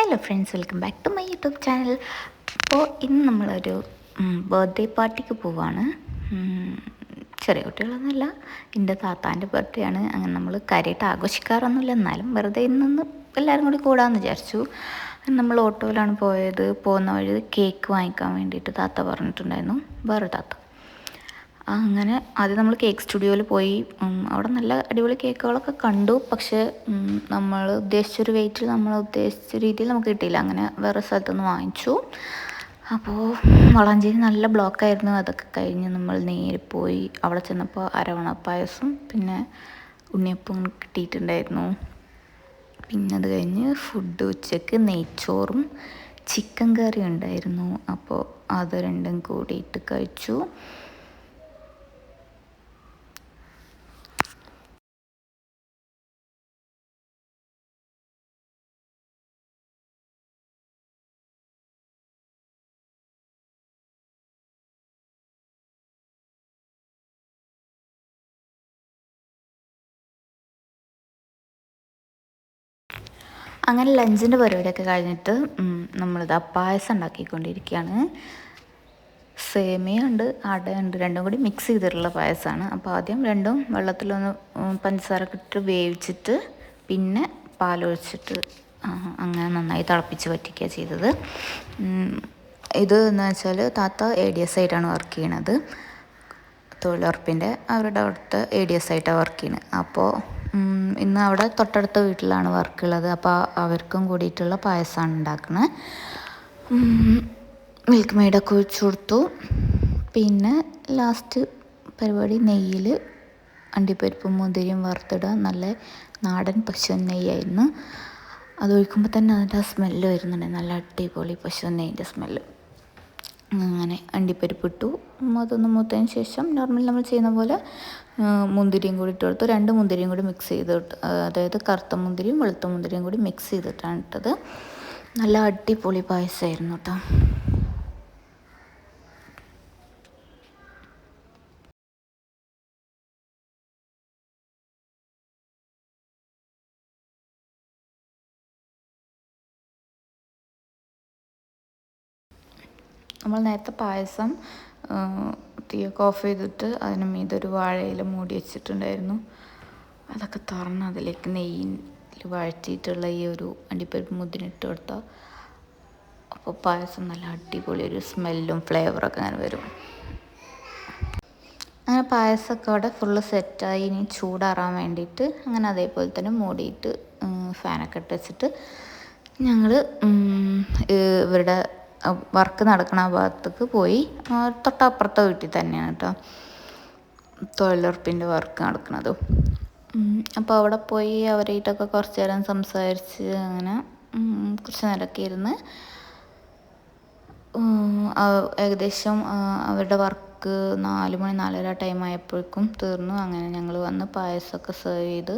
Hello friends, welcome back to my YouTube channel. അപ്പോൾ ഇന്ന് നമ്മളൊരു ബർത്ത്ഡേ പാർട്ടിക്ക് പോവാണ്. ചെറിയ കുട്ടികളൊന്നുമല്ല, എൻ്റെ താത്താൻ്റെ ബർത്ത്ഡേ ആണ്. അങ്ങനെ നമ്മൾ കാര്യമായിട്ട് ആഘോഷിക്കാറൊന്നുമില്ല, എന്നാലും വെറുതെ ഇന്നൊന്ന് എല്ലാവരും കൂടി കൂടാമെന്ന് വിചാരിച്ചു. നമ്മൾ ഓട്ടോയിലാണ് പോയത്. പോകുന്ന വഴി കേക്ക് വാങ്ങിക്കാൻ വേണ്ടിയിട്ട് താത്ത പറഞ്ഞിട്ടുണ്ടായിരുന്നു, വേറെ താത്ത. അങ്ങനെ ആദ്യം നമ്മൾ കേക്ക് സ്റ്റുഡിയോയിൽ പോയി. അവിടെ നല്ല അടിപൊളി കേക്കുകളൊക്കെ കണ്ടു. പക്ഷേ നമ്മൾ ഉദ്ദേശിച്ചൊരു വെയിറ്റിൽ നമ്മൾ ഉദ്ദേശിച്ച രീതിയിൽ നമുക്ക് കിട്ടിയില്ല. അങ്ങനെ വേറെ സ്ഥലത്തുനിന്ന് വാങ്ങിച്ചു. അപ്പോൾ വളാഞ്ചേരി നല്ല ബ്ലോക്കായിരുന്നു. അതൊക്കെ കഴിഞ്ഞ് നമ്മൾ നേരെ പോയി. അവിടെ ചെന്നപ്പോൾ അരവണ പായസം പിന്നെ ഉണ്ണിയപ്പം കിട്ടിയിട്ടുണ്ടായിരുന്നു. പിന്നെ അത് കഴിഞ്ഞ് ഫുഡ് ഉച്ചയ്ക്ക് നെയ്ച്ചോറും ചിക്കൻ കറിയും ഉണ്ടായിരുന്നു. അപ്പോൾ അത് രണ്ടും കൂടിയിട്ട് കഴിച്ചു. അങ്ങനെ ലഞ്ചിൻ്റെ പരിപാടിയൊക്കെ കഴിഞ്ഞിട്ട് നമ്മളിത് പായസം ഉണ്ടാക്കിക്കൊണ്ടിരിക്കുകയാണ്. സേമിയ ഉണ്ട്, അടയുണ്ട്, രണ്ടും കൂടി മിക്സ് ചെയ്തിട്ടുള്ള പായസമാണ്. അപ്പോൾ ആദ്യം രണ്ടും വെള്ളത്തിലൊന്ന് പഞ്ചസാരയൊക്കെ ഇട്ട് വേവിച്ചിട്ട് പിന്നെ പാലൊഴിച്ചിട്ട് അങ്ങനെ നന്നായി തിളപ്പിച്ച് വറ്റിക്കുക ചെയ്തത്. ഇത് എന്ന് വെച്ചാൽ താത്ത ADS ആയിട്ടാണ് വർക്ക് ചെയ്യണത്. തൊഴിലുറപ്പിൻ്റെ അവരുടെ അവിടുത്തെ ADS ആയിട്ടാണ് വർക്ക് ചെയ്യുന്നത്. അപ്പോൾ ഇന്ന് അവിടെ തൊട്ടടുത്ത വീട്ടിലാണ് വർക്കുള്ളത്. അപ്പോൾ അവർക്കും കൂടിയിട്ടുള്ള പായസമാണ് ഉണ്ടാക്കുന്നത്. മിൽക്ക് മെയ്ഡൊക്കെ ഒഴിച്ചു കൊടുത്തു. പിന്നെ ലാസ്റ്റ് പരിപാടി നെയ്യിൽ അണ്ടിപ്പരിപ്പും മുന്തിരിയും വറുത്തിടുക. നല്ല നാടൻ പശു നെയ്യായിരുന്നു. അതൊഴിക്കുമ്പോൾ തന്നെ അതിൻ്റെ സ്മെല്ല് വരുന്നുണ്ട്, നല്ല അടിപൊളി പശു നെയ്യിൻ്റെ സ്മെല്ല്. അങ്ങനെ അണ്ടിപ്പരിപ്പ് ഇട്ടു. അതൊന്ന് മൂത്തതിന് ശേഷം നോർമൽ നമ്മൾ ചെയ്യുന്ന പോലെ മുന്തിരിയും കൂടി ഇട്ട് കൊടുത്തു. 2 മുന്തിരിയും കൂടി മിക്സ് ചെയ്തിട്ട്, അതായത് കറുത്ത മുന്തിരിയും വെളുത്ത മുന്തിരിയും കൂടി മിക്സ് ചെയ്തിട്ടാണ് ഇട്ടത്. നല്ല അടിപൊളി പായസമായിരുന്നു കേട്ടോ. നമ്മൾ നേരത്തെ പായസം തീയൊക്കെ ഓഫ് ചെയ്തിട്ട് അതിന് മീതൊരു വാഴയില മൂടി വെച്ചിട്ടുണ്ടായിരുന്നു. അതൊക്കെ തുറന്ന് അതിലേക്ക് നെയ്യിൽ വഴറ്റിയിട്ടുള്ള ഈ ഒരു അണ്ടിപ്പരിപ്പ് മുന്തിരി ഇട്ട് കൊടുത്താൽ അപ്പോൾ പായസം നല്ല അടിപൊളി ഒരു സ്മെല്ലും ഫ്ലേവറൊക്കെ അങ്ങനെ വരും. അങ്ങനെ പായസമൊക്കെ അവിടെ ഫുള്ള് സെറ്റായി. ഇനി ചൂടാറാൻ വേണ്ടിയിട്ട് അങ്ങനെ അതേപോലെ തന്നെ മൂടിയിട്ട് ഫാനൊക്കെ ഇട്ട് വെച്ചിട്ട് ഞങ്ങൾ ഇവരുടെ വർക്ക് നടക്കുന്ന ആ ഭാഗത്തേക്ക് പോയി. തൊട്ടപ്പുറത്തെ വീട്ടിൽ തന്നെയാണ് കേട്ടോ തൊഴിലുറപ്പിൻ്റെ വർക്ക് നടക്കുന്നത്. അപ്പോൾ അവിടെ പോയി അവരായിട്ടൊക്കെ കുറച്ച് നേരം സംസാരിച്ച് അങ്ങനെ കുറച്ച് നേരമൊക്കെ ഇരുന്ന് ഏകദേശം അവരുടെ വർക്ക് 4 മണി 4:30 ടൈം ആയപ്പോഴേക്കും തീർന്നു. അങ്ങനെ ഞങ്ങൾ വന്ന് പായസമൊക്കെ സെർവ് ചെയ്ത്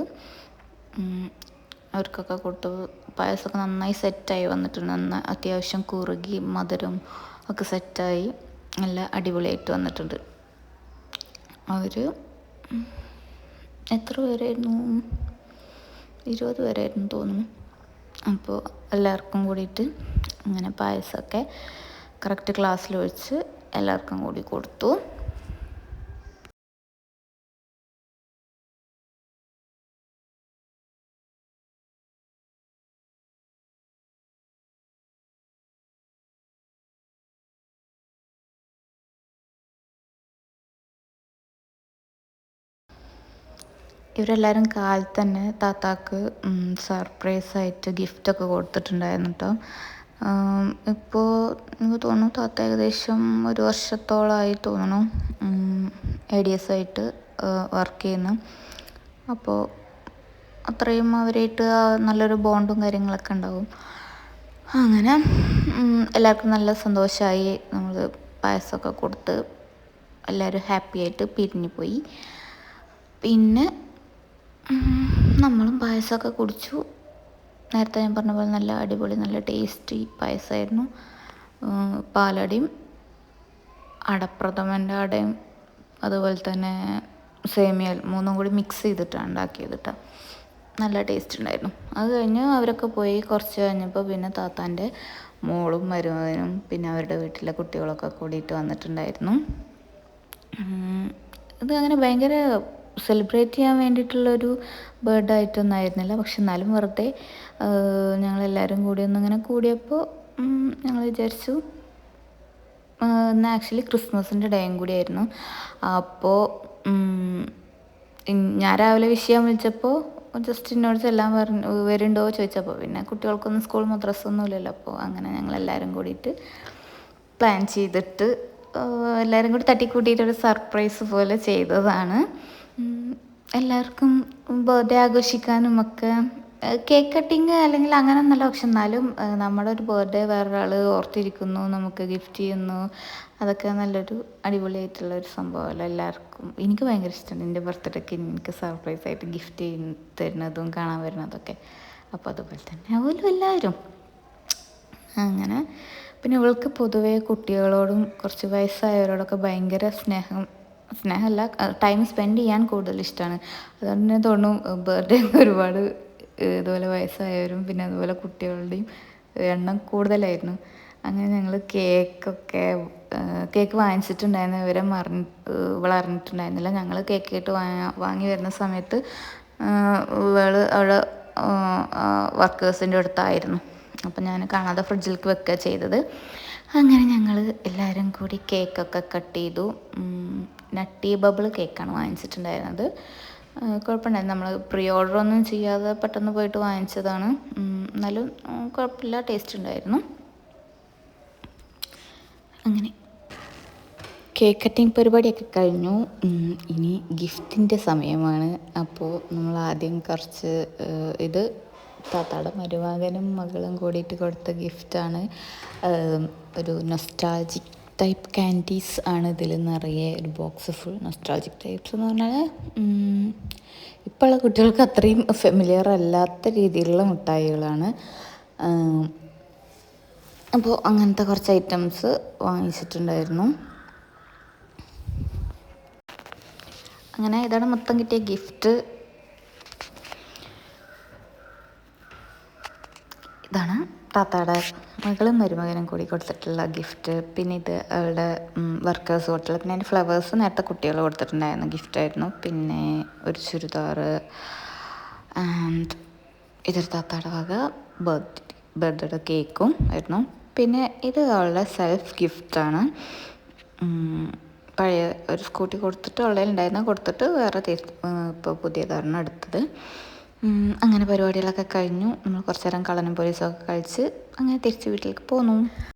അവർക്കൊക്കെ കൊടുത്തു. പായസമൊക്കെ നന്നായി സെറ്റായി വന്നിട്ടുണ്ട്. അത്യാവശ്യം കുറുകി മധുരം ഒക്കെ സെറ്റായി നല്ല അടിപൊളിയായിട്ട് വന്നിട്ടുണ്ട്. അവർ എത്ര പേരായിരുന്നു, 20 പേരായിരുന്നു തോന്നുന്നു. അപ്പോൾ എല്ലാവർക്കും കൂടിയിട്ട് അങ്ങനെ പായസമൊക്കെ കറക്റ്റ് ഗ്ലാസ്സിലൊഴിച്ച് എല്ലാവർക്കും കൂടി കൊടുത്തു. ഇവരെല്ലാവരും കാലത്ത് തന്നെ താത്താക്ക് സർപ്രൈസായിട്ട് ഗിഫ്റ്റൊക്കെ കൊടുത്തിട്ടുണ്ടായിരുന്നു കേട്ടോ. ഇപ്പോൾ എനിക്ക് തോന്നുന്നു താത്ത ഏകദേശം 1 വർഷത്തോളമായി തോന്നുന്നു ADS ആയിട്ട് വർക്ക് ചെയ്യുന്നു. അപ്പോൾ അത്രയും അവരായിട്ട് നല്ലൊരു ബോണ്ടും കാര്യങ്ങളൊക്കെ ഉണ്ടാവും. അങ്ങനെ എല്ലാവർക്കും നല്ല സന്തോഷമായി. നമ്മൾ പായസമൊക്കെ കൊടുത്ത് എല്ലാവരും ഹാപ്പി ആയിട്ട് പിരിഞ്ഞു പോയി. പിന്നെ നമ്മളും പായസമൊക്കെ കുടിച്ചു. നേരത്തെ ഞാൻ പറഞ്ഞ പോലെ നല്ല അടിപൊളി നല്ല ടേസ്റ്റി പായസമായിരുന്നു. പാലടയും അടപ്രഥമൻ്റെ അടയും അതുപോലെ തന്നെ സേമിയ 3 കൂടി മിക്സ് ചെയ്തിട്ടാണ് ഉണ്ടാക്കിയത് കേട്ടോ. നല്ല ടേസ്റ്റ് ഉണ്ടായിരുന്നു. അത് കഴിഞ്ഞ് അവരൊക്കെ പോയി കുറച്ച് കഴിഞ്ഞപ്പോൾ പിന്നെ താത്താൻ്റെ മോളും മരുമകനും പിന്നെ അവരുടെ വീട്ടിലെ കുട്ടികളൊക്കെ കൂടിയിട്ട് വന്നിട്ടുണ്ടായിരുന്നു. ഇത് അങ്ങനെ ഭയങ്കര സെലിബ്രേറ്റ് ചെയ്യാൻ വേണ്ടിയിട്ടുള്ളൊരു ബർത്ത്ഡേ ആയിട്ടൊന്നും ആയിരുന്നില്ല. പക്ഷെ എന്നാലും വെറുതെ ഞങ്ങളെല്ലാവരും കൂടി ഒന്നിങ്ങനെ കൂടിയപ്പോൾ ഞങ്ങൾ വിചാരിച്ചു ഇന്ന് ആക്ച്വലി ക്രിസ്മസിൻ്റെ ഡേയും കൂടിയായിരുന്നു. അപ്പോൾ ഞാൻ രാവിലെ വിഷയം വിളിച്ചപ്പോൾ ജസ്റ്റ് എന്നോട് ചെല്ലാൻ പറഞ്ഞു വരുന്നുണ്ടോ ചോദിച്ചപ്പോൾ പിന്നെ കുട്ടികൾക്കൊന്നും സ്കൂൾ മദ്രസൊന്നും ഇല്ലല്ലോ. അപ്പോൾ അങ്ങനെ ഞങ്ങളെല്ലാവരും കൂടിയിട്ട് പ്ലാൻ ചെയ്തിട്ട് എല്ലാവരും കൂടി തട്ടിക്കൂട്ടിയിട്ടൊരു സർപ്രൈസ് പോലെ ചെയ്തതാണ്. എല്ലാവർക്കും ബർത്ത്ഡേ ആഘോഷിക്കാനും ഒക്കെ കേക്ക് കട്ടിങ് അല്ലെങ്കിൽ അങ്ങനെയൊന്നുമല്ല. പക്ഷെ എന്നാലും നമ്മുടെ ഒരു ബർത്ത്ഡേ വേറൊരാൾ ഓർത്തിരിക്കുന്നു, നമുക്ക് ഗിഫ്റ്റ് ചെയ്യുന്നു, അതൊക്കെ നല്ലൊരു അടിപൊളിയായിട്ടുള്ളൊരു സംഭവമല്ല എല്ലാവർക്കും. എനിക്ക് ഭയങ്കര ഇഷ്ടമാണ് എൻ്റെ ബർത്ത്ഡേക്ക് എനിക്ക് സർപ്രൈസായിട്ട് ഗിഫ്റ്റ് തരുന്നതും കാണാൻ വരുന്നതൊക്കെ. അപ്പോൾ അതുപോലെ തന്നെ അതുപോലും എല്ലാവരും അങ്ങനെ. പിന്നെ ഇവൾക്ക് പൊതുവേ കുട്ടികളോടും കുറച്ച് വയസ്സായവരോടൊക്കെ ഭയങ്കര സ്നേഹമല്ല ടൈം സ്പെൻഡ് ചെയ്യാൻ കൂടുതൽ ഇഷ്ടമാണ്. അതുകൊണ്ട് തന്നെ തോന്നും ബർത്ത്ഡേ ഒരുപാട് ഇതുപോലെ വയസ്സായവരും പിന്നെ അതുപോലെ കുട്ടികളുടെയും എണ്ണം കൂടുതലായിരുന്നു. അങ്ങനെ ഞങ്ങൾ കേക്ക് വാങ്ങിച്ചിട്ടുണ്ടായിരുന്നു. ഇവൾ അറിഞ്ഞിട്ടുണ്ടായിരുന്നില്ല. ഞങ്ങൾ കേക്ക് വാങ്ങി വരുന്ന സമയത്ത് ഇവൾ അവിടെ വർക്കേഴ്സിൻ്റെ അടുത്തായിരുന്നു. അപ്പം ഞാൻ കാണാതെ ഫ്രിഡ്ജിലേക്ക് വെക്കുക ചെയ്തത്. അങ്ങനെ ഞങ്ങൾ എല്ലാവരും കൂടി കേക്കൊക്കെ കട്ട് ചെയ്തു. നട്ടി ബബിൾ കേക്കാണ് വാങ്ങിച്ചിട്ടുണ്ടായിരുന്നത്. കുഴപ്പമുണ്ടായിരുന്നു. നമ്മൾ പ്രീ ഓർഡറൊന്നും ചെയ്യാതെ പെട്ടെന്ന് പോയിട്ട് വാങ്ങിച്ചതാണ്. എന്നാലും കുഴപ്പമില്ല, ടേസ്റ്റ് ഉണ്ടായിരുന്നു. അങ്ങനെ കേക്ക് കട്ടിങ് പരിപാടിയൊക്കെ കഴിഞ്ഞു. ഇനി ഗിഫ്റ്റിൻ്റെ സമയമാണ്. അപ്പോൾ നമ്മൾ ആദ്യം കുറച്ച് ഇത് താത്താടെ മരുമകനും മകളും കൂടിയിട്ട് കൊടുത്ത ഗിഫ്റ്റാണ്. ഒരു നൊസ്റ്റാൾജിക് ടൈപ്പ് കാൻഡീസ് ആണ് ഇതിൽ നിറയെ ഒരു ബോക്സ് ഫുൾ. നൊസ്റ്റാൾജിക് ടൈപ്സ് എന്ന് പറഞ്ഞാൽ ഇപ്പോഴുള്ള കുട്ടികൾക്ക് അത്രയും ഫെമിലിയർ അല്ലാത്ത രീതിയിലുള്ള മിഠായികളാണ്. അപ്പോൾ അങ്ങനത്തെ കുറച്ച് ഐറ്റംസ് വാങ്ങിച്ചിട്ടുണ്ടായിരുന്നു. അങ്ങനെ ഇതാണ് മൊത്തം കിട്ടിയ ഗിഫ്റ്റ്. ഇതാണ് താത്താടെ മകളും മരുമകനും കൂടി കൊടുത്തിട്ടുള്ള ഗിഫ്റ്റ്. പിന്നെ ഇത് അവളുടെ വർക്കേഴ്സ് കൊടുത്തിട്ടുള്ള, പിന്നെ അതിൻ്റെ ഫ്ലവേഴ്സ് നേരത്തെ കുട്ടികൾ കൊടുത്തിട്ടുണ്ടായിരുന്ന ഗിഫ്റ്റായിരുന്നു. പിന്നെ ഒരു ചുരിദാർ ആൻഡ് ഇതൊരു താത്താടെ വക ബർത്ത്ഡേ കേക്കും ആയിരുന്നു. പിന്നെ ഇത് അവളുടെ സെൽഫ് ഗിഫ്റ്റാണ്. പഴയ ഒരു സ്കൂട്ടി കൊടുത്തിട്ട് ഉണ്ടായിരുന്ന കൊടുത്തിട്ട് വേറെ ഇപ്പോൾ പുതിയതാണ് എടുത്തത്. അങ്ങനെ പരിപാടികളൊക്കെ കഴിഞ്ഞു. നമ്മൾ കുറച്ച് നേരം കള്ളനും പോലീസും ഒക്കെ കഴിച്ച് അങ്ങനെ തിരിച്ച് വീട്ടിലേക്ക് പോന്നു.